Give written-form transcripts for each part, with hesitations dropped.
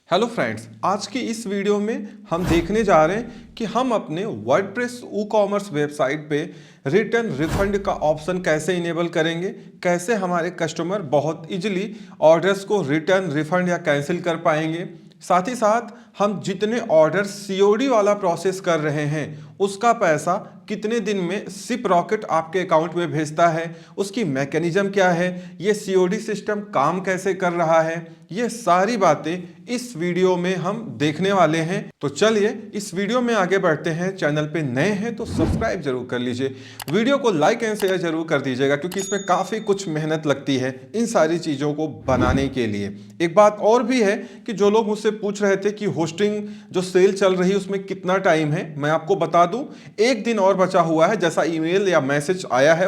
Hello friends, आज की इस वीडियो में हम देखने जा रहे हैं कि हम अपने वर्डप्रेस ई कॉमर्स वेबसाइट पे रिटर्न रिफंड का ऑप्शन कैसे इनेबल करेंगे, कैसे हमारे कस्टमर बहुत इजीली ऑर्डर्स को रिटर्न रिफंड या कैंसिल कर पाएंगे। साथ ही साथ हम जितने ऑर्डर सीओडी वाला प्रोसेस कर रहे हैं उसका पैसा कितने दिन में सिप रॉकेट आपके अकाउंट में भेजता है, उसकी मैकेनिज्म क्या है, ये सीओडी सिस्टम काम कैसे कर रहा है, ये सारी बातें इस वीडियो में हम देखने वाले हैं। तो चलिए इस वीडियो में आगे बढ़ते हैं। चैनल पे नए हैं तो सब्सक्राइब जरूर कर लीजिए, वीडियो को लाइक एंड शेयर जरूर कर दीजिएगा क्योंकि इसमें काफ़ी कुछ मेहनत लगती है इन सारी चीज़ों को बनाने के लिए। एक बात और भी है कि जो लोग मुझसे पूछ रहे थे कि होस्टिंग जो सेल चल रही है उसमें कितना टाइम है, मैं आपको बता दूं एक दिन और बचा हुआ है। जैसा ईमेल या मैसेज आया है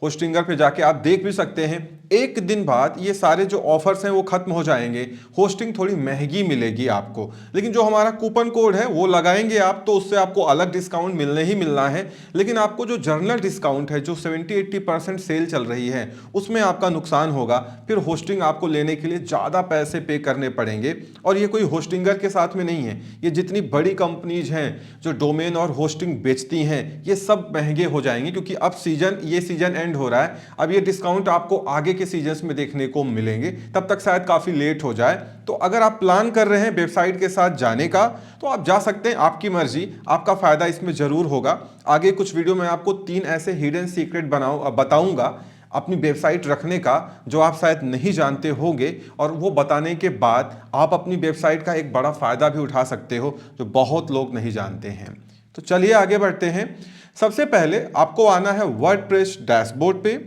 होस्टिंगर पे जाके आप देख भी सकते हैं, एक दिन बाद ये सारे जो ऑफर्स हैं वो खत्म हो जाएंगे। होस्टिंग थोड़ी महंगी मिलेगी आपको, लेकिन जो हमारा कूपन कोड है वो लगाएंगे आप तो उससे आपको अलग डिस्काउंट मिलने ही मिलना है। लेकिन आपको जो जनरल डिस्काउंट है जो 70-80% सेल चल रही है उसमें आपका नुकसान होगा। फिर होस्टिंग आपको लेने के लिए ज़्यादा पैसे पे करने पड़ेंगे। और ये कोई होस्टिंगर के साथ में नहीं है, ये जितनी बड़ी कंपनीज हैं जो डोमेन और होस्टिंग बेचती हैं ये सब महंगे हो जाएंगे क्योंकि अब ये सीजन एंड हो रहा है। अब ये डिस्काउंट आपको आगे के सीजन्स में देखने को मिलेंगे, तब तक शायद काफ़ी लेट हो जाए। तो अगर आप प्लान कर रहे हैं वेबसाइट के साथ जाने का तो आप जा सकते हैं, आपकी मर्जी, आपका फायदा इसमें जरूर होगा। आगे कुछ वीडियो में आपको 3 ऐसे हिडन सीक्रेट बताऊंगा अपनी वेबसाइट रखने का जो आप शायद नहीं जानते होंगे, और वो बताने के बाद आप अपनी वेबसाइट का एक बड़ा फायदा भी उठा सकते हो जो बहुत लोग नहीं जानते हैं। तो चलिए आगे बढ़ते हैं। सबसे पहले आपको आना है वर्डप्रेस डैशबोर्ड पे।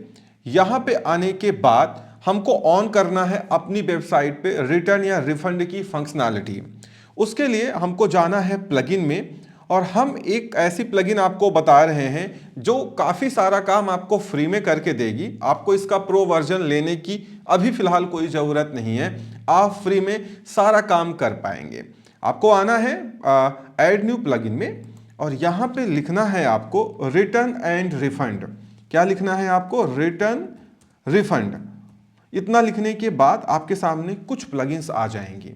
यहाँ पे आने के बाद हमको ऑन करना है अपनी वेबसाइट पे रिटर्न या रिफंड की फंक्शनैलिटी। उसके लिए हमको जाना है प्लगइन में, और हम एक ऐसी प्लगइन आपको बता रहे हैं जो काफ़ी सारा काम आपको फ्री में करके देगी। आपको इसका प्रो वर्जन लेने की अभी फ़िलहाल कोई ज़रूरत नहीं है, आप फ्री में सारा काम कर पाएंगे। आपको आना है ऐड न्यू प्लगइन में, और यहाँ पे लिखना है आपको रिटर्न एंड रिफंड। क्या लिखना है आपको? Return refund. इतना लिखने के बाद आपके सामने कुछ प्लगइन्स आ जाएंगी,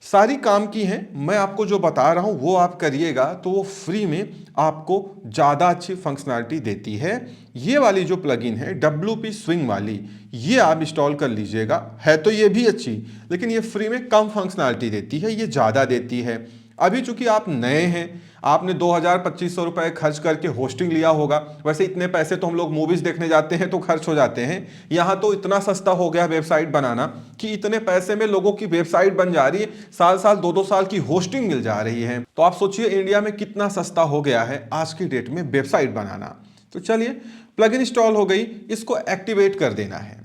सारी काम की हैं। मैं आपको जो बता रहा हूं वो आप करिएगा तो वो फ्री में आपको ज़्यादा अच्छी फंक्शनैलिटी देती है। ये वाली जो प्लगइन है WP स्विंग वाली, ये आप इंस्टॉल कर लीजिएगा। है तो ये भी अच्छी, लेकिन ये फ्री में कम फंक्शनैलिटी देती है, ये ज़्यादा देती है। अभी चूंकि आप नए हैं, आपने 2000-2500 रुपए खर्च करके होस्टिंग लिया होगा। वैसे इतने पैसे तो हम लोग मूवीज देखने जाते हैं तो खर्च हो जाते हैं, यहाँ तो इतना सस्ता हो गया वेबसाइट बनाना कि इतने पैसे में लोगों की वेबसाइट बन जा रही है, साल साल 2-2 साल की होस्टिंग मिल जा रही है। तो आप सोचिए इंडिया में कितना सस्ता हो गया है आज की डेट में वेबसाइट बनाना। तो चलिए प्लगइन इंस्टॉल हो गई, इसको एक्टिवेट कर देना है।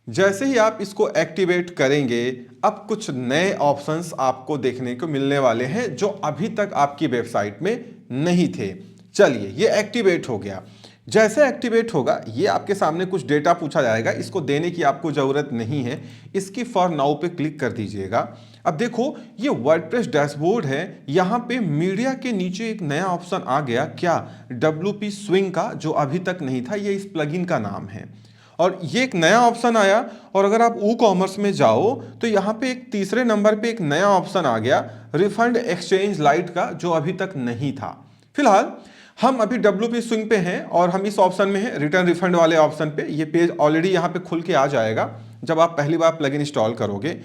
जैसे ही आप इसको एक्टिवेट करेंगे अब कुछ नए ऑप्शंस आपको देखने को मिलने वाले हैं जो अभी तक आपकी वेबसाइट में नहीं थे। चलिए ये एक्टिवेट हो गया। जैसे एक्टिवेट होगा ये आपके सामने कुछ डेटा पूछा जाएगा, इसको देने की आपको ज़रूरत नहीं है, इसकी फॉर नाउ पे क्लिक कर दीजिएगा। अब देखो ये वर्डप्रेस डैशबोर्ड है, यहाँ पे मीडिया के नीचे एक नया ऑप्शन आ गया। क्या? WP स्विंग का, जो अभी तक नहीं था। ये इस प्लगइन का नाम है और ये एक नया ऑप्शन आया। और अगर आप ई कॉमर्स में जाओ तो यहाँ पे एक तीसरे नंबर पे एक नया ऑप्शन आ गया रिफंड एक्सचेंज लाइट का, जो अभी तक नहीं था। फिलहाल हम अभी WP स्विंग पे हैं और हम इस ऑप्शन में हैं, रिटर्न रिफंड वाले ऑप्शन पे। ये पेज ऑलरेडी यहाँ पे खुल के आ जाएगा जब आप पहली बार प्लगइन इंस्टॉल करोगे।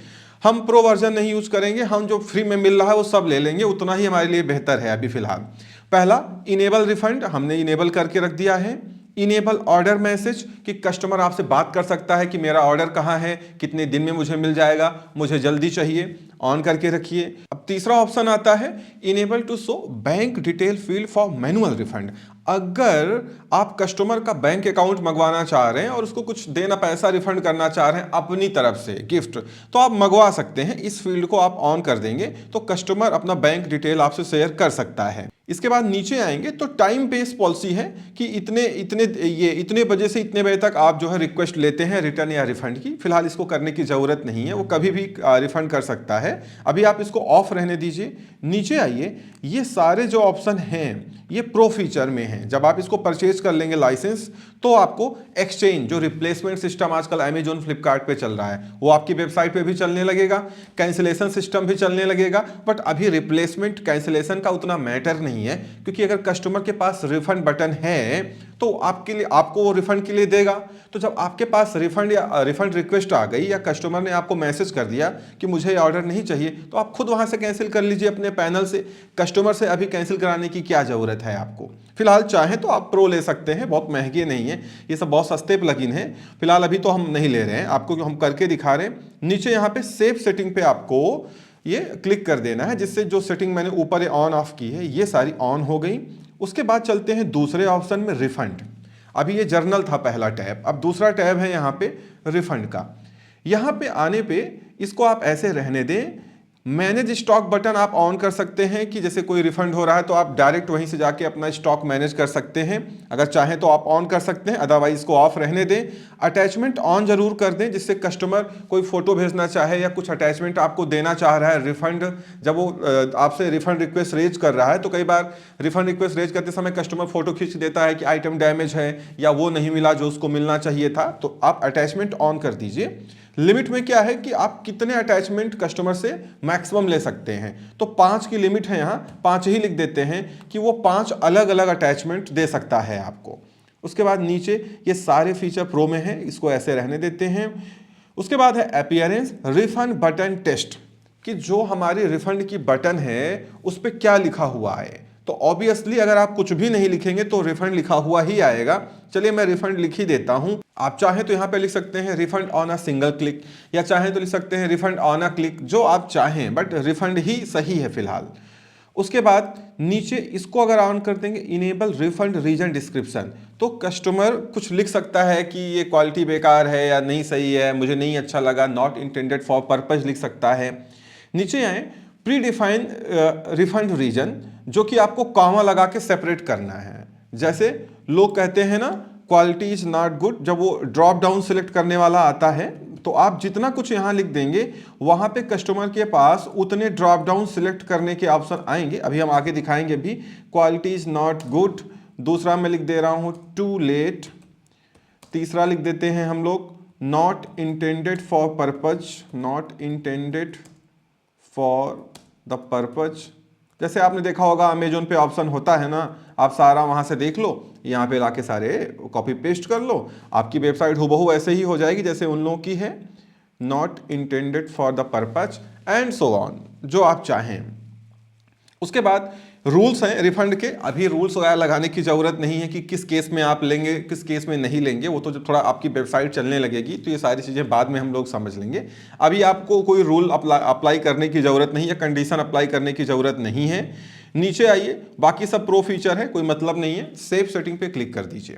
हम प्रो वर्जन नहीं यूज करेंगे, हम जो फ्री में मिल रहा है वो सब ले लेंगे, उतना ही हमारे लिए बेहतर है अभी फिलहाल। पहला इनेबल रिफंड हमने इनेबल करके रख दिया है। इनेबल ऑर्डर मैसेज कि कस्टमर आपसे बात कर सकता है कि मेरा ऑर्डर कहाँ है, कितने दिन में मुझे मिल जाएगा, मुझे जल्दी चाहिए, ऑन करके रखिए। अब तीसरा ऑप्शन आता है enable to show bank detail field for manual refund. अगर आप कस्टमर का बैंक अकाउंट मंगवाना चाह रहे हैं और उसको कुछ देना, पैसा रिफंड करना चाह रहे हैं अपनी तरफ से गिफ्ट, तो आप मंगवा सकते हैं। इस फील्ड को आप ऑन कर देंगे तो कस्टमर अपना बैंक डिटेल आपसे शेयर कर सकता है। इसके बाद नीचे आएंगे तो टाइम बेस्ड पॉलिसी है कि इतने बजे से इतने बजे तक आप जो है रिक्वेस्ट लेते हैं रिटर्न या रिफंड की। फिलहाल इसको करने की जरूरत नहीं है, वो कभी भी रिफंड कर सकता है। अभी आप इसको ऑफ रहने दीजिए। नीचे आइए, ये सारे जो ऑप्शन हैं ये प्रो फीचर में हैं। हैं, जब आप इसको परचेज कर लेंगे लाइसेंस, तो आपको एक्सचेंज, जो रिप्लेसमेंट सिस्टम आजकल अमेजोन फ्लिपकार्ट पे चल रहा है, वो आपकी वेबसाइट पे भी चलने लगेगा, कैंसिलेशन सिस्टम भी चलने लगेगा। बट अभी रिप्लेसमेंट कैंसिलेशन का उतना मैटर नहीं है, क्योंकि अगर कस्टमर के पास रिफंड बटन है तो आपके लिए, आपको वो रिफंड के लिए देगा। तो जब आपके पास रिफंड या रिफंड रिक्वेस्ट आ गई, या कस्टमर ने आपको मैसेज कर दिया कि मुझे ऑर्डर नहीं चाहिए, तो आप खुद वहां से कैंसिल कर लीजिए अपने पैनल से। कस्टमर से अभी कैंसिल कराने की क्या जरूरत है आपको। फिलहाल चाहे तो आप प्रो ले सकते हैं, बहुत महंगे नहीं है, ये सब बहुत सस्ते प्लगइन है। फिलहाल अभी तो हम नहीं ले रहे हैं, आपको हम करके दिखा रहे हैं। नीचे यहाँ पे सेव सेटिंग पे आपको ये क्लिक कर देना है, जिससे जो सेटिंग मैंने ऊपर ऑन ऑफ की है ये सारी ऑन हो गई। उसके बाद चलते हैं दूसरे ऑप्शन में, रिफंड। अभी ये जर्नल था पहला टैब, अब दूसरा टैब है यहाँ पे रिफंड का। यहाँ पे आने पे इसको आप ऐसे रहने दें। मैनेज स्टॉक बटन आप ऑन कर सकते हैं कि जैसे कोई रिफंड हो रहा है तो आप डायरेक्ट वहीं से जाके अपना स्टॉक मैनेज कर सकते हैं। अगर चाहें तो आप ऑन कर सकते हैं, अदरवाइज इसको ऑफ रहने दें। अटैचमेंट ऑन जरूर कर दें, जिससे कस्टमर कोई फोटो भेजना चाहे या कुछ अटैचमेंट आपको देना चाह रहा है रिफंड, जब वो आपसे रिफंड रिक्वेस्ट रेज कर रहा है, तो कई बार रिफंड रिक्वेस्ट रेज करते समय कस्टमर फोटो खींच देता है कि आइटम डैमेज है या वो नहीं मिला जो उसको मिलना चाहिए था, तो आप अटैचमेंट ऑन कर दीजिए। लिमिट में क्या है कि आप कितने अटैचमेंट कस्टमर से मैक्सिमम ले सकते हैं, तो 5 की लिमिट है, यहाँ 5 ही लिख देते हैं कि वो 5 अलग अलग अटैचमेंट दे सकता है आपको। उसके बाद नीचे ये सारे फीचर प्रो में है, इसको ऐसे रहने देते हैं। उसके बाद है अपीयरेंस रिफंड बटन टेस्ट, कि जो हमारी रिफंड की बटन है उस पर क्या लिखा हुआ है। तो ऑब्वियसली अगर आप कुछ भी नहीं लिखेंगे तो रिफंड लिखा हुआ ही आएगा। चलिए मैं रिफंड लिख ही देता हूं। आप चाहें तो यहां पे लिख सकते हैं refund on a single click, या चाहें तो लिख सकते हैं रिफंड ऑन अ क्लिक, जो आप चाहें, बट रिफंड ही सही है फिलहाल। उसके बाद नीचे इसको अगर ऑन कर देंगे, इनेबल रिफंड रीजन डिस्क्रिप्शन, तो कस्टमर कुछ लिख सकता है कि ये क्वालिटी बेकार है या नहीं सही है, मुझे नहीं अच्छा लगा, नॉट इंटेंडेड फॉर पर्पज लिख सकता है। नीचे आए प्री डिफाइन रिफंड रीजन, जो कि आपको कॉमा लगा के सेपरेट करना है। जैसे लोग कहते हैं ना क्वालिटी इज नॉट गुड, जब वो ड्रॉप डाउन सिलेक्ट करने वाला आता है तो आप जितना कुछ यहाँ लिख देंगे वहां पे कस्टमर के पास उतने ड्रॉप डाउन सिलेक्ट करने के ऑप्शन आएंगे। अभी हम आगे दिखाएंगे भी। क्वालिटी इज नॉट गुड, दूसरा मैं लिख दे रहा हूँ टू लेट, तीसरा लिख देते हैं हम लोग not intended for purpose, not intended for the purpose. जैसे आपने देखा होगा अमेजोन पे ऑप्शन होता है ना, आप सारा वहां से देख लो, यहाँ पे लाके सारे कॉपी पेस्ट कर लो, आपकी वेबसाइट हूबहू ऐसे ही हो जाएगी जैसे उन लोगों की है। Not intended for the purpose and so on, जो आप चाहें। उसके बाद रूल्स हैं रिफंड के। अभी रूल्स वगैरह लगाने की जरूरत नहीं है कि किस केस में आप लेंगे किस केस में नहीं लेंगे, वो तो जब थोड़ा आपकी वेबसाइट चलने लगेगी तो ये सारी चीज़ें बाद में हम लोग समझ लेंगे। अभी आपको कोई रूल अप्लाई करने की ज़रूरत नहीं है, कंडीशन अप्लाई करने की ज़रूरत नहीं है। नीचे आइए, बाकी सब प्रो फीचर है, कोई मतलब नहीं है। सेव सेटिंग पे क्लिक कर दीजिए।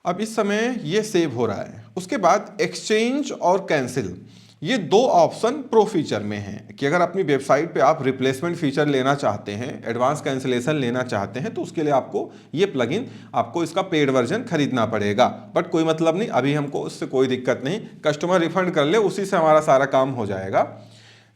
अब इस समय ये सेव हो रहा है। उसके बाद एक्सचेंज और कैंसिल, ये दो ऑप्शन प्रो फीचर में हैं कि अगर अपनी वेबसाइट पे आप रिप्लेसमेंट फीचर लेना चाहते हैं, एडवांस कैंसिलेशन लेना चाहते हैं, तो उसके लिए आपको ये प्लगइन, आपको इसका पेड वर्जन खरीदना पड़ेगा। बट कोई मतलब नहीं, अभी हमको उससे कोई दिक्कत नहीं, कस्टमर रिफंड कर ले उसी से हमारा सारा काम हो जाएगा।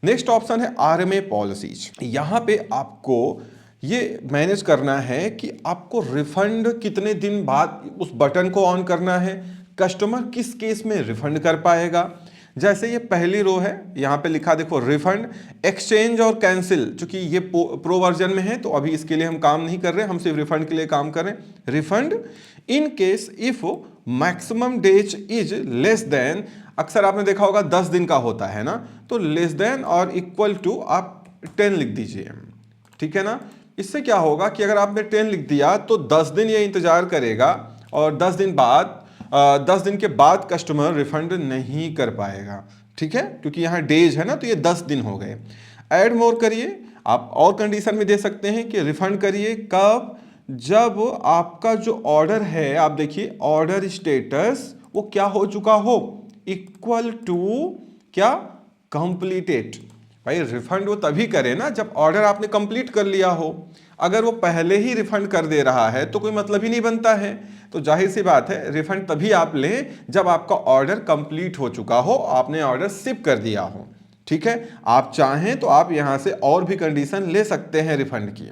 नेक्स्ट ऑप्शन है RMA पॉलिसीज। यहाँ पे आपको ये मैनेज करना है कि आपको रिफंड कितने दिन बाद उस बटन को ऑन करना है, कस्टमर किस केस में रिफंड कर पाएगा। जैसे ये पहली रो है, यहाँ पे लिखा देखो रिफंड, एक्सचेंज और कैंसिल। चूंकि ये प्रो वर्जन में है तो अभी इसके लिए हम काम नहीं कर रहे, हम सिर्फ रिफंड के लिए काम कर रहे हैं। Refund in case if maximum days is less than, अक्सर आपने देखा होगा 10 दिन का होता है ना, तो लेस देन और इक्वल टू आप 10 लिख दीजिए, ठीक है ना। इससे क्या होगा कि अगर आपने 10 लिख दिया तो 10 दिन ये इंतजार करेगा और 10 दिन बाद 10 दिन के बाद कस्टमर रिफंड नहीं कर पाएगा, ठीक है, क्योंकि यहाँ डेज है ना, तो ये 10 दिन हो गए। ऐड मोर करिए, आप और कंडीशन में दे सकते हैं कि रिफंड करिए कब, जब आपका जो ऑर्डर है, आप देखिए ऑर्डर स्टेटस वो क्या हो चुका हो, इक्वल टू क्या, कंप्लीटेड। भाई रिफंड वो तभी करे ना जब ऑर्डर आपने कंप्लीट कर लिया हो। अगर वो पहले ही रिफंड कर दे रहा है तो कोई मतलब ही नहीं बनता है। तो जाहिर सी बात है रिफंड तभी आप लें जब आपका ऑर्डर कंप्लीट हो चुका हो, आपने ऑर्डर शिप कर दिया हो, ठीक है, आप चाहें तो आप यहां से और भी कंडीशन ले सकते हैं रिफंड की।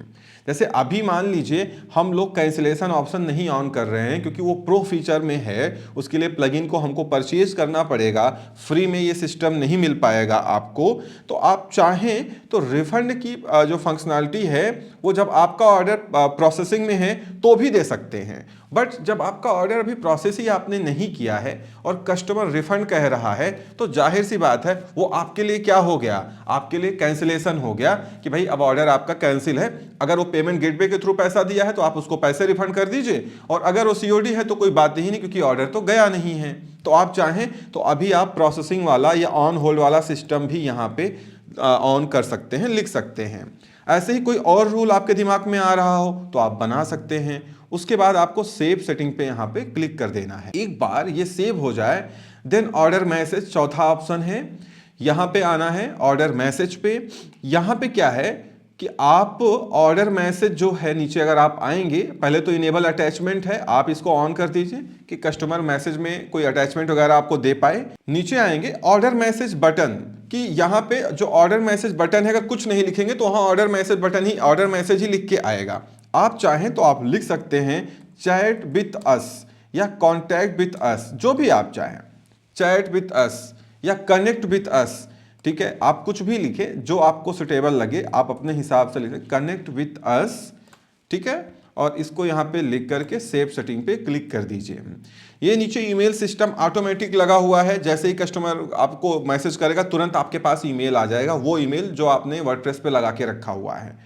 जैसे अभी मान लीजिए हम लोग कैंसिलेशन ऑप्शन नहीं ऑन कर रहे हैं क्योंकि वो प्रो फीचर में है, उसके लिए प्लगइन को हमको परचेज करना पड़ेगा, फ्री में ये सिस्टम नहीं मिल पाएगा आपको। तो आप चाहें तो रिफंड की जो फंक्शनैलिटी है वो जब आपका ऑर्डर प्रोसेसिंग में है तो भी दे सकते हैं, बट जब आपका ऑर्डर अभी प्रोसेस ही आपने नहीं किया है और कस्टमर रिफंड कह रहा है तो जाहिर सी बात है वो आपके लिए क्या हो गया, आपके लिए कैंसिलेशन हो गया कि भाई अब ऑर्डर आपका कैंसिल है। अगर वो पेमेंट गेटवे के थ्रू पैसा दिया है तो आप उसको पैसे रिफंड कर दीजिए, और अगर वो सीओडी है तो कोई बात ही नहीं क्योंकि ऑर्डर तो गया नहीं है। तो आप चाहें तो अभी आप प्रोसेसिंग वाला या ऑन होल्ड वाला सिस्टम भी यहाँ पे ऑन कर सकते हैं, लिख सकते हैं। ऐसे ही कोई और रूल आपके दिमाग में आ रहा हो तो आप बना सकते हैं। उसके बाद आपको सेव सेटिंग पे यहाँ पे क्लिक कर देना है। एक बार ये सेव हो जाए देन ऑर्डर मैसेज चौथा ऑप्शन है, यहाँ पे आना है ऑर्डर मैसेज पे। यहाँ पे क्या है कि आप ऑर्डर मैसेज जो है नीचे अगर आप आएंगे, पहले तो इनेबल अटैचमेंट है, आप इसको ऑन कर दीजिए कि कस्टमर मैसेज में कोई अटैचमेंट वगैरह आपको दे पाए। नीचे आएंगे ऑर्डर मैसेज बटन कि यहाँ पे जो ऑर्डर मैसेज बटन है अगर कुछ नहीं लिखेंगे तो वहाँ ऑर्डर मैसेज बटन ही ऑर्डर मैसेज ही लिख के आएगा। आप चाहें तो आप लिख सकते हैं चैट विथ अस या कॉन्टैक्ट विथ अस, जो भी आप चाहें, चैट विथ अस या कनेक्ट विथ अस, ठीक है, आप कुछ भी लिखें जो आपको सुटेबल लगे, आप अपने हिसाब से लिखें कनेक्ट विथ अस, ठीक है, और इसको यहाँ पे लिख करके सेव सेटिंग पे क्लिक कर दीजिए। ये नीचे ईमेल सिस्टम ऑटोमेटिक लगा हुआ है, जैसे ही कस्टमर आपको मैसेज करेगा तुरंत आपके पास ईमेल आ जाएगा, वो ईमेल जो आपने वर्डप्रेस पे लगा के रखा हुआ है।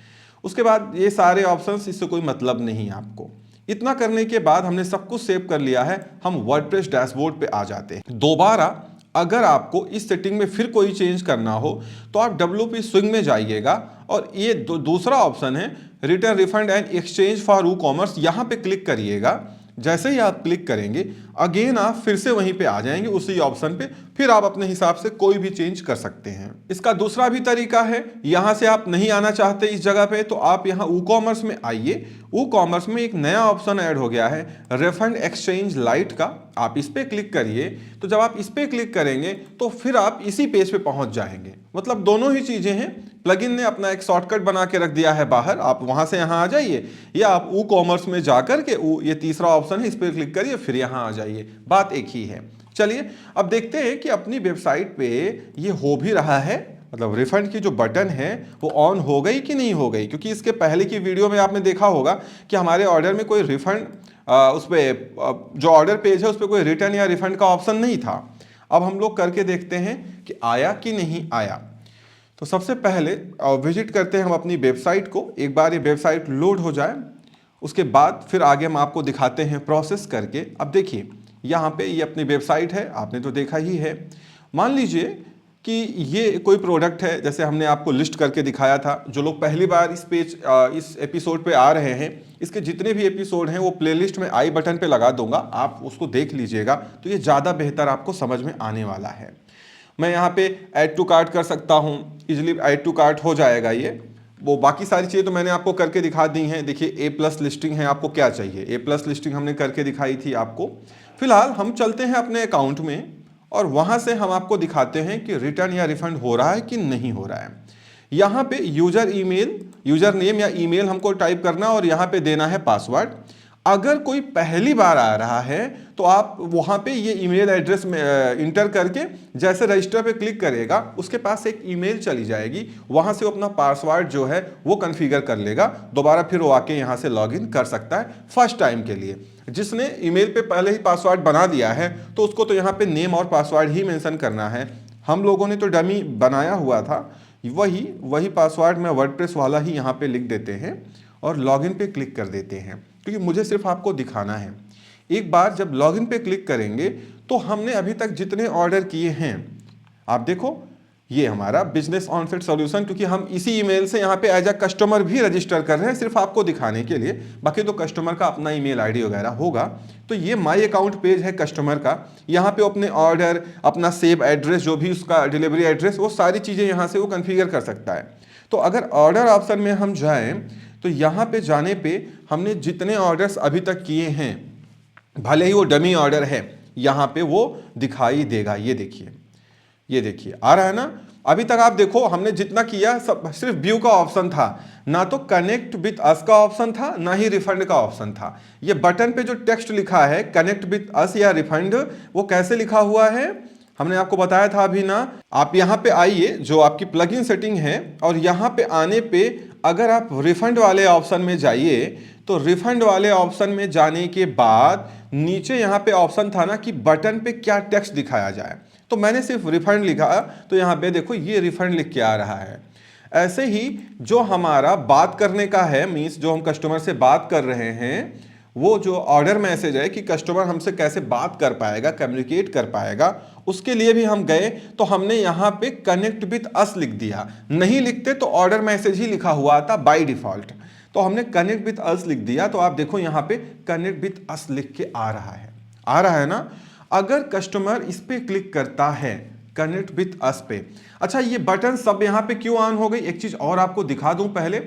उसके बाद ये सारे ऑप्शंस, इससे कोई मतलब नहीं आपको। इतना करने के बाद हमने सब कुछ सेव कर लिया है, हम वर्डप्रेस डैशबोर्ड पे आ जाते हैं। दोबारा अगर आपको इस सेटिंग में फिर कोई चेंज करना हो तो आप WP स्विंग में जाइएगा और ये दूसरा ऑप्शन है return refund and exchange for WooCommerce, यहाँ पे क्लिक करिएगा। जैसे ही आप क्लिक करेंगे अगेन आप फिर से वहीं पे आ जाएंगे उसी ऑप्शन पे, फिर आप अपने हिसाब से कोई भी चेंज कर सकते हैं। इसका दूसरा भी तरीका है, यहां से आप नहीं आना चाहते इस जगह पे तो आप यहां WooCommerce में आइए। WooCommerce में एक नया ऑप्शन ऐड हो गया है रिफंड एक्सचेंज लाइट का, आप इस पे क्लिक करिए। तो जब आप इस पे क्लिक करेंगे तो फिर आप इसी पेज पे पहुंच जाएंगे। मतलब दोनों ही चीजें हैं, प्लगइन ने अपना एक शॉर्टकट बना के रख दिया है बाहर, आप वहां से यहां आ जाइए, या आप WooCommerce में जाकर के ये तीसरा ऑप्शन है इस पर क्लिक करिए फिर यहां आ जाइए, बात एक ही है। चलिए अब देखते हैं कि अपनी वेबसाइट पे ये हो भी रहा है, मतलब रिफंड की जो बटन है वो ऑन हो गई कि नहीं हो गई, क्योंकि इसके पहले की वीडियो में आपने देखा होगा कि हमारे ऑर्डर में कोई रिफंड उस पर जो ऑर्डर पेज है उस पर कोई रिटर्न या रिफंड का ऑप्शन नहीं था। अब हम लोग करके देखते हैं कि आया कि नहीं आया। तो सबसे पहले विजिट करते हैं हम अपनी वेबसाइट को, एक बार ये वेबसाइट लोड हो जाए उसके बाद फिर आगे हम आपको दिखाते हैं प्रोसेस करके। अब देखिए यहाँ पे ये अपनी वेबसाइट है, आपने तो देखा ही है। मान लीजिए कि ये कोई प्रोडक्ट है, जैसे हमने आपको लिस्ट करके दिखाया था। जो लोग पहली बार इस एपिसोड पे आ रहे हैं, इसके जितने भी एपिसोड हैं वो प्लेलिस्ट में आई बटन पे लगा दूंगा, आप उसको देख लीजिएगा तो ये ज़्यादा बेहतर आपको समझ में आने वाला है। मैं यहाँ पे ऐड टू कार्ट कर सकता हूँ, इजिली ऐड टू कार्ट हो जाएगा ये। वो बाकी सारी चीज़ें तो मैंने आपको करके दिखा दी हैं। देखिए A+ लिस्टिंग है, आपको क्या चाहिए, A+ लिस्टिंग हमने करके दिखाई थी आपको। फिलहाल हम चलते हैं अपने अकाउंट में और वहाँ से हम आपको दिखाते हैं कि रिटर्न या रिफंड हो रहा है कि नहीं हो रहा है। यहाँ पे यूजर नेम या ईमेल हमको टाइप करना और यहाँ पे देना है पासवर्ड। अगर कोई पहली बार आ रहा है तो आप वहाँ पे ये ईमेल एड्रेस में इंटर करके जैसे रजिस्टर पे क्लिक करेगा उसके पास एक ईमेल चली जाएगी, वहाँ से वो अपना पासवर्ड जो है वो कॉन्फ़िगर कर लेगा। दोबारा फिर वो आके यहाँ से लॉगिन कर सकता है फर्स्ट टाइम के लिए। जिसने ईमेल पे पहले ही पासवर्ड बना दिया है तो उसको तो यहाँ पे नेम और पासवर्ड ही मेंशन करना है। हम लोगों ने तो डमी बनाया हुआ था, वही पासवर्ड में वर्डप्रेस वाला ही यहाँ पे लिख देते हैं और लॉगिन पे क्लिक कर देते हैं, क्योंकि मुझे सिर्फ आपको दिखाना है। एक बार जब लॉगिन पे क्लिक करेंगे तो हमने अभी तक जितने ऑर्डर किए हैं आप देखो, ये हमारा बिजनेस ऑनफिट सॉल्यूशन, क्योंकि हम इसी ईमेल से यहाँ पे एज अ कस्टमर भी रजिस्टर कर रहे हैं सिर्फ आपको दिखाने के लिए। बाकी तो कस्टमर का अपना ईमेल आईडी वगैरह होगा। तो ये माई अकाउंट पेज है कस्टमर का, यहाँ पे अपने ऑर्डर, अपना सेव एड्रेस, जो भी उसका डिलीवरी एड्रेस, वो सारी चीज़ें यहाँ से वो कन्फिगर कर सकता है। तो अगर ऑर्डर ऑप्शन में हम जाएँ तो यहाँ पे जाने पे हमने जितने ऑर्डर्स अभी तक किए हैं, भले ही वो डमी ऑर्डर है, यहाँ पे वो दिखाई देगा। ये देखिए आ रहा है ना। अभी तक आप देखो हमने जितना किया सब सिर्फ व्यू का ऑप्शन था, ना तो कनेक्ट विथ अस का ऑप्शन था, ना ही रिफंड का ऑप्शन था। ये बटन पे जो टेक्स्ट लिखा है कनेक्ट विथ अस या रिफंड, वो कैसे लिखा हुआ है हमने आपको बताया था अभी ना। आप यहाँ पे आइए, जो आपकी प्लगइन सेटिंग है, और यहाँ पे आने पे अगर आप रिफंड वाले ऑप्शन में जाइए, तो रिफंड वाले ऑप्शन में जाने के बाद नीचे यहाँ पे ऑप्शन था ना कि बटन पे क्या टेक्स्ट दिखाया जाए, तो मैंने सिर्फ रिफंड लिखा, तो यहाँ पे देखो ये रिफंड लिख के आ रहा है। ऐसे ही जो हमारा बात करने का है, मीन्स जो हम कस्टमर से बात कर रहे हैं, वो जो ऑर्डर मैसेज है कि कस्टमर हमसे कैसे बात कर पाएगा, कम्युनिकेट कर पाएगा, उसके लिए भी हम गए तो हमने यहाँ पे कनेक्ट विथ अस लिख दिया। नहीं लिखते तो ऑर्डर मैसेज ही लिखा हुआ था बाय डिफॉल्ट, तो हमने कनेक्ट विथ अस लिख दिया। तो आप देखो यहाँ पे कनेक्ट विथ अस लिख के आ रहा है ना। अगर कस्टमर इस पे क्लिक करता है कनेक्ट विथ अस पे, अच्छा ये बटन सब यहाँ पे क्यों ऑन हो गई, एक चीज और आपको दिखा दूं पहले।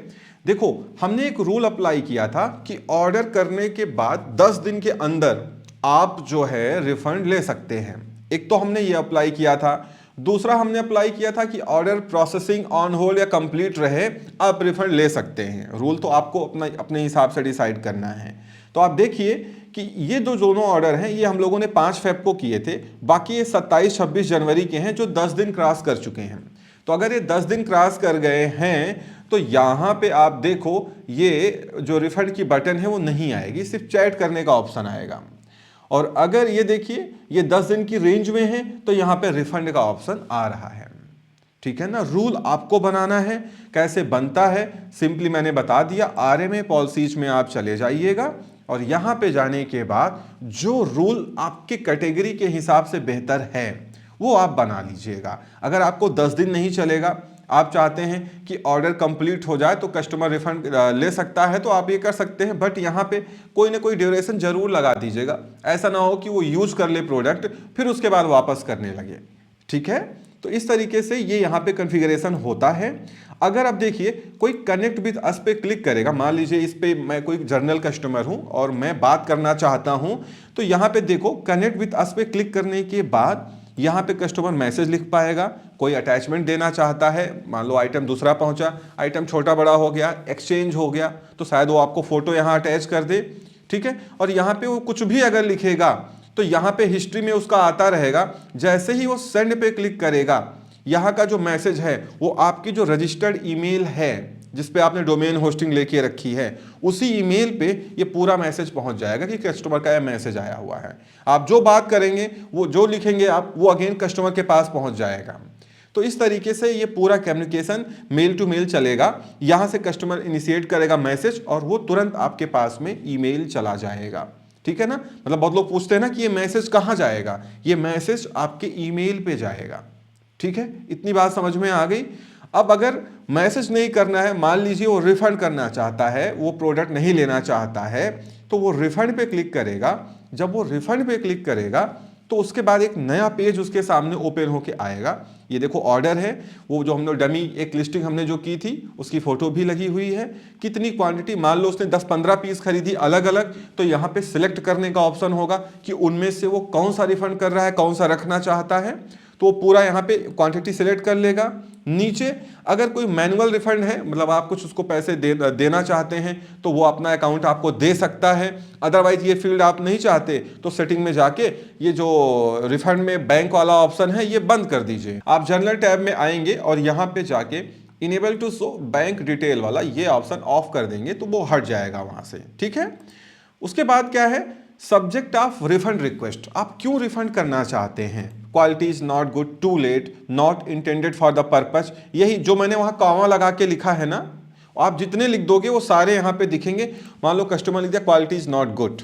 देखो हमने एक रूल अप्लाई किया था कि ऑर्डर करने के बाद 10 दिन के अंदर आप जो है रिफंड ले सकते हैं। एक तो हमने ये अप्लाई किया था, दूसरा हमने अप्लाई किया था कि ऑर्डर प्रोसेसिंग ऑन होल्ड या कंप्लीट रहे आप रिफंड ले सकते हैं। रूल तो आपको अपने हिसाब से डिसाइड करना है। तो आप देखिए कि ये दो दोनों ऑर्डर हैं, ये हम लोगों ने 5 फेब को किए थे, बाकी ये 27-26 जनवरी के हैं जो 10 दिन क्रॉस कर चुके हैं। तो अगर ये 10 दिन क्रॉस कर गए हैं तो यहाँ पे आप देखो ये जो रिफंड की बटन है वो नहीं आएगी, सिर्फ चैट करने का ऑप्शन आएगा। और अगर ये देखिए ये 10 दिन की रेंज में है तो यहाँ पे रिफंड का ऑप्शन आ रहा है। ठीक है ना। रूल आपको बनाना है, कैसे बनता है सिंपली मैंने बता दिया। आरएमए पॉलिसीज में आप चले जाइएगा और यहाँ पे जाने के बाद जो रूल आपके कैटेगरी के हिसाब से बेहतर है वो आप बना लीजिएगा। अगर आपको 10 दिन नहीं चलेगा, आप चाहते हैं कि ऑर्डर कंप्लीट हो जाए तो कस्टमर रिफंड ले सकता है, तो आप ये कर सकते हैं, बट यहाँ पे कोई ना कोई ड्यूरेशन जरूर लगा दीजिएगा। ऐसा ना हो कि वो यूज कर ले प्रोडक्ट फिर उसके बाद वापस करने लगे। ठीक है, तो इस तरीके से ये यहाँ पे कॉन्फ़िगरेशन होता है। अगर आप देखिए कोई कनेक्ट विद अस पे क्लिक करेगा, मान लीजिए इस पे मैं कोई जर्नल कस्टमर हूँ और मैं बात करना चाहता हूँ, तो यहाँ पे देखो कनेक्ट विद अस पे क्लिक करने के बाद यहाँ पे कस्टमर मैसेज लिख पाएगा। कोई अटैचमेंट देना चाहता है, मान लो आइटम दूसरा पहुंचा, आइटम छोटा बड़ा हो गया, एक्सचेंज हो गया, तो शायद वो आपको फोटो यहाँ अटैच कर दे। ठीक है, और यहाँ पे वो कुछ भी अगर लिखेगा तो यहाँ पे हिस्ट्री में उसका आता रहेगा। जैसे ही वो सेंड पे क्लिक करेगा, यहाँ का जो मैसेज है वो आपकी जो रजिस्टर्ड ईमेल है जिस पे आपने डोमेन होस्टिंग लेके रखी है, उसी ईमेल पे ये पूरा मैसेज पहुंच जाएगा कि कस्टमर का यह मैसेज आया हुआ है। आप जो बात करेंगे, वो जो लिखेंगे आप, वो अगेन कस्टमर के पास पहुंच जाएगा। तो इस तरीके से ये पूरा कम्युनिकेशन मेल टू मेल चलेगा। यहाँ से कस्टमर इनिशिएट करेगा मैसेज और वो तुरंत आपके पास में ईमेल चला जाएगा। ठीक है ना। मतलब बहुत लोग पूछते हैं ना कि ये मैसेज कहाँ जाएगा, ये मैसेज आपके ईमेल पे जाएगा। ठीक है, इतनी बात समझ में आ गई। अब अगर मैसेज नहीं करना है, मान लीजिए वो रिफंड करना चाहता है, वो प्रोडक्ट नहीं लेना चाहता है, तो वो रिफंड पे क्लिक करेगा। जब वो रिफंड पे क्लिक करेगा तो उसके बाद एक नया पेज उसके सामने ओपन होके आएगा। ये देखो ऑर्डर है, वो जो हमने डमी एक लिस्टिंग हमने जो की थी उसकी फोटो भी लगी हुई है। कितनी क्वांटिटी, मान लो उसने 10-15 पीस खरीदी अलग अलग, तो यहाँ पे सिलेक्ट करने का ऑप्शन होगा कि उनमें से वो कौन सा रिफंड कर रहा है, कौन सा रखना चाहता है, तो वो पूरा यहाँ पे क्वांटिटी सिलेक्ट कर लेगा। नीचे अगर कोई मैनुअल रिफंड है, मतलब आप कुछ उसको पैसे देना चाहते हैं, तो वो अपना अकाउंट आपको दे सकता है। अदरवाइज ये फील्ड आप नहीं चाहते तो सेटिंग में जाके ये जो रिफंड में बैंक वाला ऑप्शन है ये बंद कर दीजिए। आप जनरल टैब में आएंगे और यहाँ पे जाके enable to show bank detail वाला ये ऑप्शन ऑफ कर देंगे तो वो हट जाएगा वहां से। ठीक है, उसके बाद क्या है, सब्जेक्ट ऑफ रिफंड रिक्वेस्ट। आप क्यों रिफंड करना चाहते हैं, quality is not good, too late, not intended for the purpose, यही जो मैंने वहां कॉमा लगा के लिखा है ना, आप जितने लिख दोगे वो सारे यहाँ पे दिखेंगे। मान लो कस्टमर लिख दिया क्वालिटी इज नॉट गुड,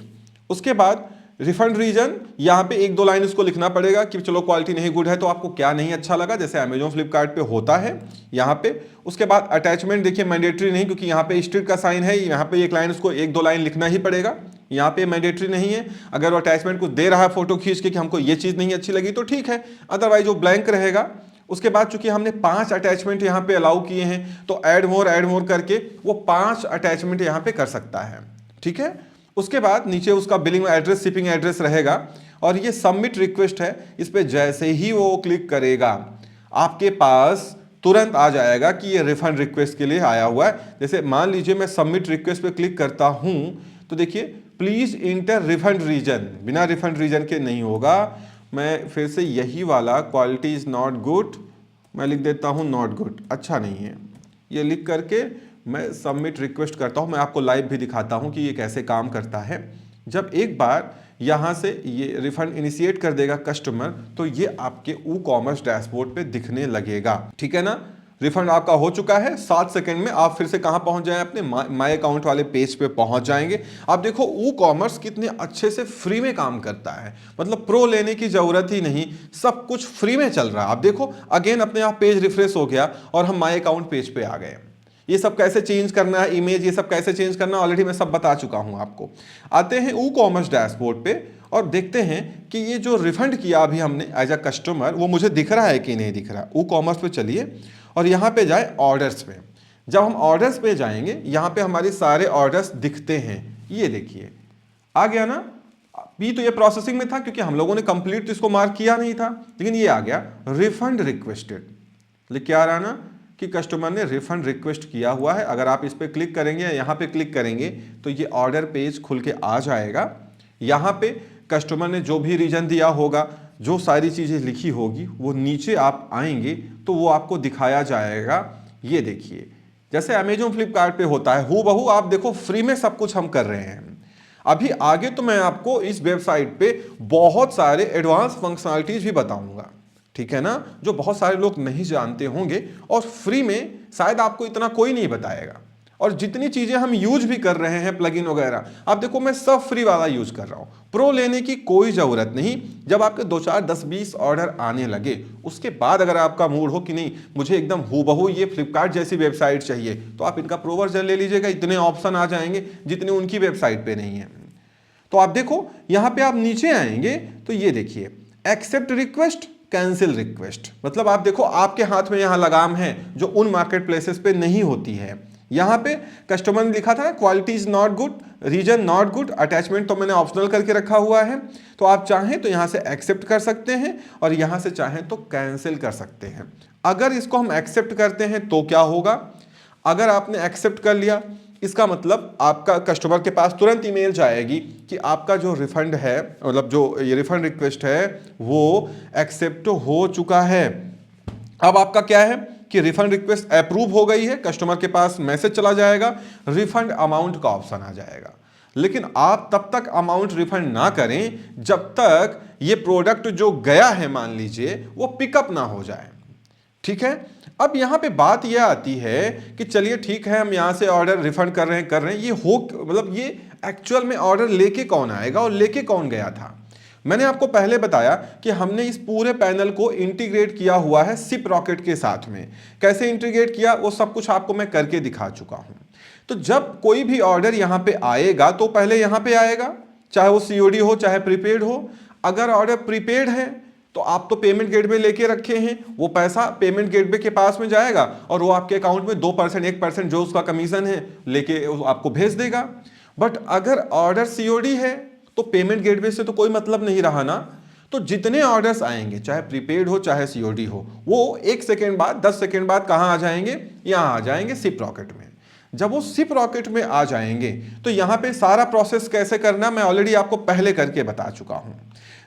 उसके बाद रिफंड रीजन, यहाँ पे 1-2 लाइन उसको लिखना पड़ेगा कि चलो क्वालिटी नहीं गुड है तो आपको क्या नहीं अच्छा लगा, जैसे अमेजोन फ्लिपकार्ट पे होता है यहाँ पे। उसके बाद अटैचमेंट देखिए मैंडेटरी नहीं, क्योंकि यहाँ पे स्ट्रिक्ट का साइन है, यहाँ पे एक लाइन उसको 1-2 लाइन लिखना ही पड़ेगा। यहाँ पे मैंडेटरी नहीं है। अगर वो अटैचमेंट कुछ दे रहा है फोटो खींच के कि हमको ये चीज़ नहीं अच्छी लगी तो ठीक है, अदरवाइज वो ब्लैंक रहेगा। उसके बाद चूंकि हमने 5 अटैचमेंट यहाँ पे अलाउ किए हैं तो ऐड मोर करके वो 5 अटैचमेंट यहाँ पे कर सकता है। ठीक है, उसके बाद नीचे उसका बिलिंग एड्रेस, शिपिंग एड्रेस रहेगा और ये सबमिट रिक्वेस्ट है। इस पे जैसे ही वो क्लिक करेगा आपके पास तुरंत आ जाएगा कि ये रिफंड रिक्वेस्ट के लिए आया हुआ है। जैसे मान लीजिए मैं सबमिट रिक्वेस्ट पे क्लिक करता हूं तो देखिए प्लीज इंटर रिफंड रीजन, बिना रिफंड रीजन के नहीं होगा। मैं फिर से यही वाला क्वालिटी इज नॉट गुड मैं लिख देता हूं, नॉट गुड, अच्छा नहीं है, ये लिख करके मैं सबमिट रिक्वेस्ट करता हूं। मैं आपको लाइव भी दिखाता हूं कि ये कैसे काम करता है। जब एक बार यहाँ से ये रिफंड इनिशिएट कर देगा कस्टमर तो ये आपके WooCommerce डैशबोर्ड पे दिखने लगेगा, ठीक है ना। रिफंड आपका हो चुका है, 7 सेकंड में आप फिर से कहां पहुंच जाए, अपने माय अकाउंट वाले पेज पे पहुंच जाएंगे। आप देखो WooCommerce कितने अच्छे से फ्री में काम करता है, मतलब प्रो लेने की जरूरत ही नहीं, सब कुछ फ्री में चल रहा है। आप देखो अगेन अपने आप पेज रिफ्रेश हो गया और हम माय अकाउंट पेज पे आ गए। ये सब कैसे चेंज करना है, इमेज ये सब कैसे चेंज करना है ऑलरेडी मैं सब बता चुका हूं आपको। आते हैं WooCommerce डैशबोर्ड पे और देखते हैं कि ये जो रिफंड किया अभी हमने एज अ कस्टमर वो मुझे दिख रहा है कि नहीं दिख रहा। WooCommerce पे चलिए और यहाँ पे जाए ऑर्डर्स पे। जब हम ऑर्डर्स पे जाएंगे यहाँ पे हमारे सारे ऑर्डर्स दिखते हैं, ये देखिए आ गया ना। अभी तो ये प्रोसेसिंग में था क्योंकि हम लोगों ने कंप्लीट इसको मार्क किया नहीं था, लेकिन ये आ गया रिफंड रिक्वेस्टेड, लिख के आ रहा ना कि कस्टमर ने रिफंड रिक्वेस्ट किया हुआ है। अगर आप इस पर क्लिक करेंगे या यहाँ पे क्लिक करेंगे तो ये ऑर्डर पेज खुल के आ जाएगा। यहाँ पे कस्टमर ने जो भी रीजन दिया होगा, जो सारी चीज़ें लिखी होगी वो नीचे आप आएंगे तो वो आपको दिखाया जाएगा। ये देखिए जैसे अमेजोन फ्लिपकार्ट पे होता है हूबहू, आप देखो फ्री में सब कुछ हम कर रहे हैं। अभी आगे तो मैं आपको इस वेबसाइट पे बहुत सारे एडवांस फंक्शनलिटीज भी बताऊंगा, ठीक है ना, जो बहुत सारे लोग नहीं जानते होंगे और फ्री में शायद आपको इतना कोई नहीं बताएगा। और जितनी चीजें हम यूज भी कर रहे हैं प्लगइन वगैरह, आप देखो मैं सब फ्री वाला यूज कर रहा हूं, प्रो लेने की कोई जरूरत नहीं। जब आपके 2 4 10 20 ऑर्डर आने लगे उसके बाद अगर आपका मूड हो कि नहीं मुझे एकदम हूबहू ये फ्लिपकार्ट जैसी वेबसाइट चाहिए तो आप इनका प्रो वर्जन ले लीजिएगा, इतने ऑप्शन आ जाएंगे जितने उनकी वेबसाइट पे नहीं है। तो आप देखो यहां पे आप नीचे आएंगे तो ये देखिए एक्सेप्ट रिक्वेस्ट, कैंसिल रिक्वेस्ट, मतलब आप देखो आपके हाथ में यहां लगाम है जो उन मार्केट प्लेसेस पे नहीं होती है। यहां पे कस्टमर ने लिखा था quality is not good, reason not good, attachment तो मैंने ऑप्शनल करके रखा हुआ है। तो आप चाहें तो यहां से एक्सेप्ट कर सकते हैं और यहां से चाहें तो कैंसिल कर सकते हैं। अगर इसको हम एक्सेप्ट करते हैं तो क्या होगा, अगर आपने एक्सेप्ट कर लिया इसका मतलब आपका कस्टमर के पास तुरंत ईमेल जाएगी कि आपका जो रिफंड है, मतलब जो ये रिफंड रिक्वेस्ट है वो एक्सेप्ट हो चुका है। अब आपका क्या है कि रिफंड रिक्वेस्ट अप्रूव हो गई है, कस्टमर के पास मैसेज चला जाएगा, रिफंड अमाउंट का ऑप्शन आ जाएगा। लेकिन आप तब तक अमाउंट रिफंड ना करें जब तक ये प्रोडक्ट जो गया है मान लीजिए वो पिकअप ना हो जाए, ठीक है। अब यहां पे बात यह आती है कि चलिए ठीक है हम यहां से ऑर्डर रिफंड कर रहे हैं, ये हो मतलब ये एक्चुअल में ऑर्डर लेके कौन आएगा और लेके कौन गया था। मैंने आपको पहले बताया कि हमने इस पूरे पैनल को इंटीग्रेट किया हुआ है सिप रॉकेट के साथ में। कैसे इंटीग्रेट किया वो सब कुछ आपको मैं करके दिखा चुका हूं। तो जब कोई भी ऑर्डर यहां पे आएगा तो पहले यहां पे आएगा, चाहे वो COD हो चाहे प्रीपेड हो। अगर ऑर्डर प्रीपेड है तो आप तो पेमेंट गेटवे लेके रखे हैं, वो पैसा पेमेंट गेटवे के पास में जाएगा और वो आपके अकाउंट में 2% 1% जो उसका कमीशन है लेके आपको भेज देगा। बट अगर ऑर्डर COD है तो पेमेंट गेटवे से तो कोई मतलब नहीं रहा ना। तो जितने ऑर्डर्स आएंगे चाहे प्रीपेड हो चाहे COD हो वो 1 सेकेंड बाद 10 सेकेंड बाद कहां आ जाएंगे, यहां आ जाएंगे सिप रॉकेट में। जब वो सिप रॉकेट में आ जाएंगे तो यहां पे सारा प्रोसेस कैसे करना मैं ऑलरेडी आपको पहले करके बता चुका हूं।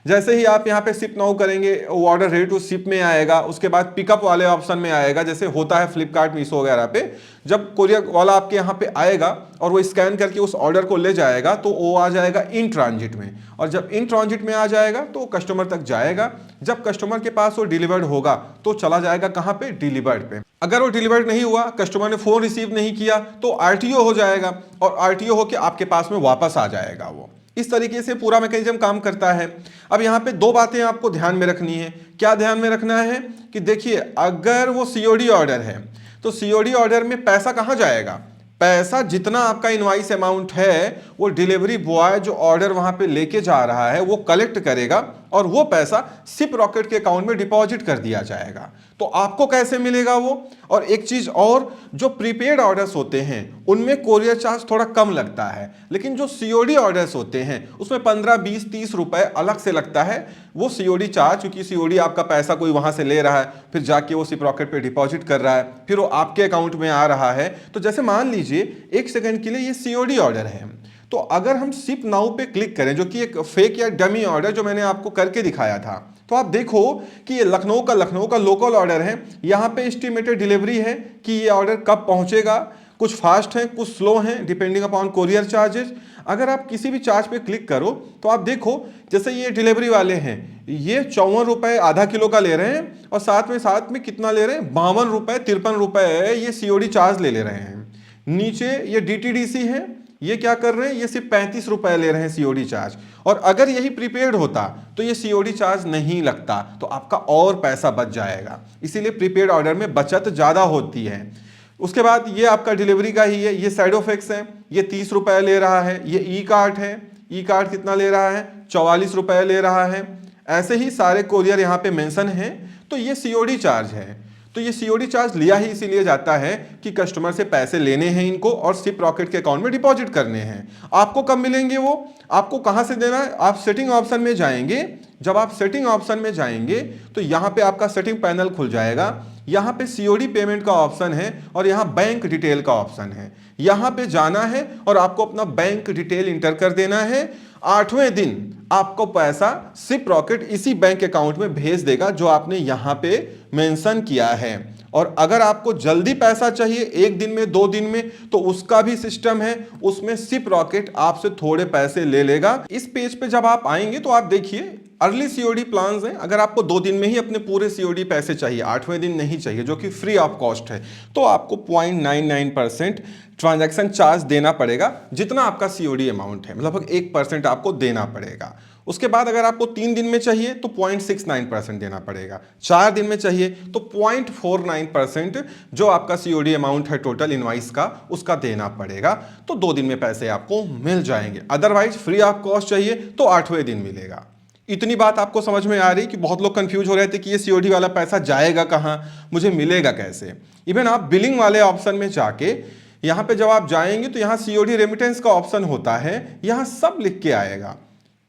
जैसे ही आप यहाँ पे सिप नाउ करेंगे वो ऑर्डर रेडी टू सिप में आएगा, उसके बाद पिकअप वाले ऑप्शन में आएगा जैसे होता है फ्लिपकार्ट मीशो वगैरह पे। जब कोरियर वाला आपके यहाँ पे आएगा और वो स्कैन करके उस ऑर्डर को ले जाएगा तो वो आ जाएगा इन ट्रांजिट में, और जब इन ट्रांजिट में आ जाएगा तो कस्टमर तक जाएगा। जब कस्टमर के पास वो डिलीवर्ड होगा तो चला जाएगा कहाँ पे, डिलीवर्ड पे। अगर वो डिलीवर्ड नहीं हुआ, कस्टमर ने फोन रिसीव नहीं किया तो RTO हो जाएगा और RTO होके आपके पास में वापस आ जाएगा वो। इस तरीके से पूरा मैकेनिज्म काम करता है। अब यहाँ पे 2 बातें आपको ध्यान में रखनी है। क्या ध्यान में रखना है कि देखिए अगर वो COD ऑर्डर है तो COD ऑर्डर में पैसा कहाँ जाएगा, पैसा जितना आपका इनवॉइस अमाउंट है वो डिलीवरी बॉय जो ऑर्डर वहां पे लेके जा रहा है वो कलेक्ट करेगा और वो पैसा सिप रॉकेट के अकाउंट में डिपॉजिट कर दिया जाएगा। तो आपको कैसे मिलेगा वो? और एक चीज और, जो प्रीपेड ऑर्डर्स होते हैं उनमें कोरियर चार्ज थोड़ा कम लगता है, लेकिन जो सीओडी ऑर्डर्स होते हैं उसमें 15, 20, 30 रुपए अलग से लगता है वो सीओडी चार्ज, क्योंकि सीओडी आपका पैसा कोई वहां से ले रहा है, फिर जाके वो सिप रॉकेट पे डिपॉजिट कर रहा है, फिर वो आपके अकाउंट में आ रहा है। तो जैसे मान लीजिए 1 सेकंड के लिए ये सीओडी ऑर्डर है, तो अगर हम शिप नाउ पे क्लिक करें, जो कि एक फेक या डमी ऑर्डर जो मैंने आपको करके दिखाया था, तो आप देखो कि ये लखनऊ का लोकल ऑर्डर है। यहाँ पे एस्टिमेटेड डिलीवरी है कि ये ऑर्डर कब पहुंचेगा, कुछ फास्ट है कुछ स्लो है डिपेंडिंग अपॉन कोरियर चार्जेस। अगर आप किसी भी चार्ज पे क्लिक करो तो आप देखो, जैसे ये डिलीवरी वाले हैं, ये 54 रुपए आधा किलो का ले रहे हैं, और साथ में कितना ले रहे हैं, 52 रुपए 53 रुपए ये सीओडी चार्ज ले रहे हैं। नीचे ये डीटीडीसी है, ये क्या कर रहे हैं, ये सिर्फ 35 रुपए ले रहे हैं सीओडी चार्ज। और अगर यही प्रीपेड होता तो ये सीओडी चार्ज नहीं लगता, तो आपका और पैसा बच जाएगा। इसीलिए प्रीपेड ऑर्डर में बचत ज्यादा होती है। उसके बाद ये आपका डिलीवरी का ही है, ये साइड इफेक्ट्स है, ये 30 रुपए ले रहा है। ये ई कार्ड है, ई कार्ड कितना ले रहा है, 44 रुपए ले रहा है। ऐसे ही सारे कोरियर यहाँ पे मेंशन है। तो ये सीओडी चार्ज है। तो ये सीओडी चार्ज लिया ही इसीलिए जाता है कि कस्टमर से पैसे लेने हैं इनको और सिप रॉकेट के अकाउंट में डिपॉजिट करने हैं। आपको कब मिलेंगे वो, आपको कहां से देना है, आप सेटिंग ऑप्शन में जाएंगे। जब आप सेटिंग ऑप्शन में जाएंगे तो यहां पे आपका सेटिंग पैनल खुल जाएगा। यहां पे सीओडी पेमेंट का ऑप्शन है और यहां बैंक डिटेल का ऑप्शन है। यहां पे जाना है और आपको अपना बैंक डिटेल इंटर कर देना है। 8वें दिन आपको पैसा सिप रॉकेट इसी बैंक अकाउंट में भेज देगा जो आपने यहां पे मेंशन किया है। और अगर आपको जल्दी पैसा चाहिए, 1 दिन में 2 दिन में, तो उसका भी सिस्टम है। उसमें सिप रॉकेट आपसे थोड़े पैसे ले लेगा। इस पेज पे जब आप आएंगे तो आप देखिए अर्ली सीओडी प्लान्स हैं। अगर आपको 2 दिन में ही अपने पूरे सीओडी पैसे चाहिए, 8वें दिन नहीं चाहिए, जो कि फ्री ऑफ कॉस्ट है, तो आपको 0.99% ट्रांजैक्शन चार्ज देना पड़ेगा। जितना आपका सीओडी अमाउंट है, मतलब 1% आपको देना पड़ेगा। उसके बाद अगर आपको 3 दिन में चाहिए तो 0.69% देना पड़ेगा। 4 दिन में चाहिए तो 0.49% जो आपका सीओडी अमाउंट है टोटल इनवाइस का, उसका देना पड़ेगा। तो 2 दिन में पैसे आपको मिल जाएंगे। अदरवाइज फ्री ऑफ कॉस्ट चाहिए तो 8वें दिन मिलेगा। इतनी बात आपको समझ में आ रही कि बहुत लोग कंफ्यूज हो रहे थे कि ये सीओडी वाला पैसा जाएगा कहां, मुझे मिलेगा कैसे। इवन आप बिलिंग वाले ऑप्शन में जाके यहां पे जब आप जाएंगे तो यहां सीओडी रेमिटेंस का ऑप्शन होता है। यहां सब लिख के आएगा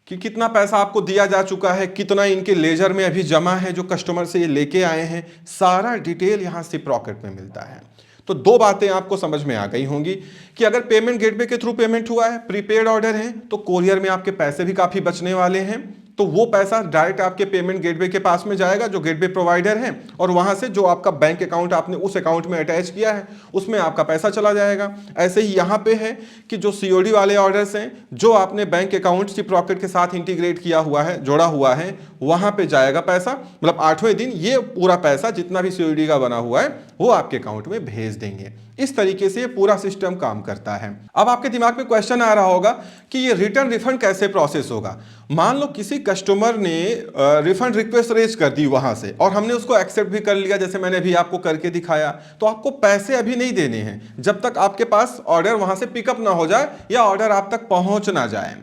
कि कितना पैसा आपको दिया जा चुका है, कितना इनके लेजर में अभी जमा है जो कस्टमर से ये लेके आए हैं, सारा डिटेल यहां सिप रॉकेट में मिलता है। तो 2 बातें आपको समझ में आ गई होंगी कि अगर पेमेंट गेटवे के थ्रू पेमेंट हुआ है, प्रीपेड ऑर्डर है, तो कोरियर में आपके पैसे भी काफी बचने वाले हैं। तो वो पैसा डायरेक्ट आपके पेमेंट गेटवे के पास में जाएगा जो गेटवे प्रोवाइडर है, और वहां से जो आपका बैंक अकाउंट आपने उस अकाउंट में अटैच किया है उसमें आपका पैसा चला जाएगा। ऐसे ही यहां पे है कि जो सीओडी वाले ऑर्डर्स हैं जो आपने बैंक अकाउंट सिप रॉकेट के साथ इंटीग्रेट किया हुआ है, जोड़ा हुआ है, वहां पे जाएगा पैसा। मतलब 8वें दिन ये पूरा पैसा जितना भी सीओडी का बना हुआ है वो आपके अकाउंट में भेज देंगे। इस तरीके से ये पूरा सिस्टम काम करता है। अब आपके दिमाग में क्वेश्चन आ रहा होगा कि ये रिटर्न रिफंड कैसे प्रोसेस होगा। मान लो किसी कस्टमर ने रिफंड रिक्वेस्ट रेज कर दी वहां से और हमने उसको एक्सेप्ट भी कर लिया, जैसे मैंने अभी आपको करके दिखाया, तो आपको पैसे अभी नहीं देने हैं जब तक आपके पास ऑर्डर वहां से पिकअप ना हो जाए या ऑर्डर आप तक पहुंच ना जाए।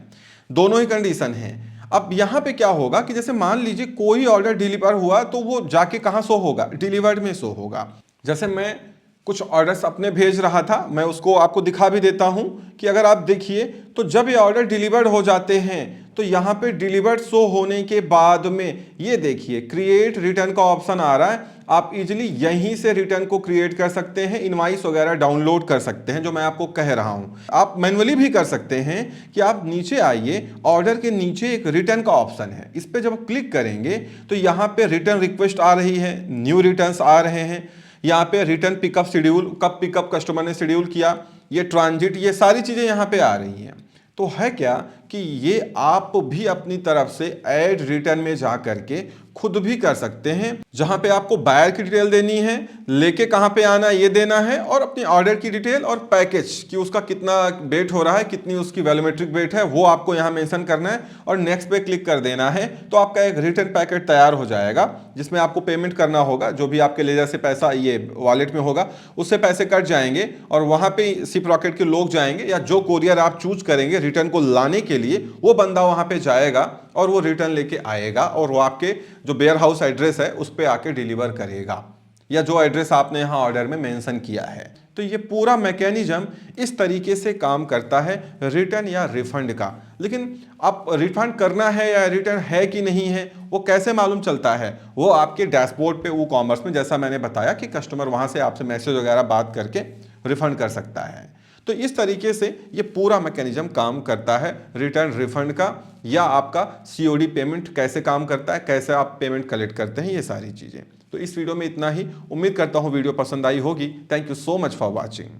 दोनों ही कंडीशन है। अब यहां पे क्या होगा कि जैसे मान लीजिए कोई ऑर्डर डिलीवर हुआ तो वो जाके कहां शो होगा, डिलीवर्ड में शो होगा। जैसे मैं कुछ ऑर्डर्स अपने भेज रहा था, मैं उसको आपको दिखा भी देता हूं कि अगर आप देखिए तो जब ये ऑर्डर डिलीवर्ड हो जाते हैं तो यहां पे डिलीवर्ड शो होने के बाद में ये देखिए क्रिएट रिटर्न का ऑप्शन आ रहा है। आप इजीली यहीं से रिटर्न को क्रिएट कर सकते हैं, इनवाइस वगैरह डाउनलोड कर सकते हैं, जो मैं आपको कह रहा हूं। आप मैन्युअली भी कर सकते हैं कि आप नीचे आइए, ऑर्डर के नीचे एक रिटर्न का ऑप्शन है, इस पे जब क्लिक करेंगे तो यहाँ पे रिटर्न रिक्वेस्ट आ रही है, न्यू रिटर्न्स आ रहे हैं, यहाँ पे रिटर्न पिकअप शेड्यूल, कब पिकअप कस्टमर ने शेड्यूल किया, ये ट्रांजिट, ये सारी चीजें यहाँ पे आ रही हैं। तो है क्या कि ये आप भी अपनी तरफ से ऐड रिटर्न में जा करके खुद भी कर सकते हैं, जहां पे आपको बायर की डिटेल देनी है, लेके कहां पे आना ये देना है, और अपनी ऑर्डर की डिटेल और पैकेज कि उसका कितना वेट हो रहा है, कितनी उसकी वैल्यूमेट्रिक वेट है, वो आपको यहां मेंशन करना है और नेक्स्ट पे क्लिक कर देना है। तो आपका एक रिटर्न पैकेट तैयार हो जाएगा जिसमें आपको पेमेंट करना होगा। जो भी आपके लेजर से पैसा ये वॉलेट में होगा उससे पैसे कट जाएंगे और वहां पे सिप रॉकेट के लोग जाएंगे या जो कोरियर आप चूज करेंगे रिटर्न को लाने के के लिए वो बंदा वहां पे जाएगा और वो रिटर्न लेके आएगा और वो आपके जो वेयर हाउस एड्रेस है उस पर आके डिलीवर करेगा, या जो एड्रेस आपने यहाँ ऑर्डर में मेंशन किया है। तो ये पूरा मैकेनिज्म इस तरीके से काम करता है रिटर्न या रिफंड का। लेकिन आप रिफंड करना है या रिटर्न है कि नहीं है वो कैसे मालूम चलता है? वो आपके डैशबोर्ड पे WooCommerce में, जैसा मैंने बताया कि कस्टमर वहां से आपसे मैसेज वगैरह बात करके रिफंड कर सकता है। तो इस तरीके से ये पूरा मैकेनिज्म काम करता है रिटर्न रिफंड का, या आपका COD पेमेंट कैसे काम करता है, कैसे आप पेमेंट कलेक्ट करते हैं, ये सारी चीजें। तो इस वीडियो में इतना ही। उम्मीद करता हूं वीडियो पसंद आई होगी। Thank you so much for watching.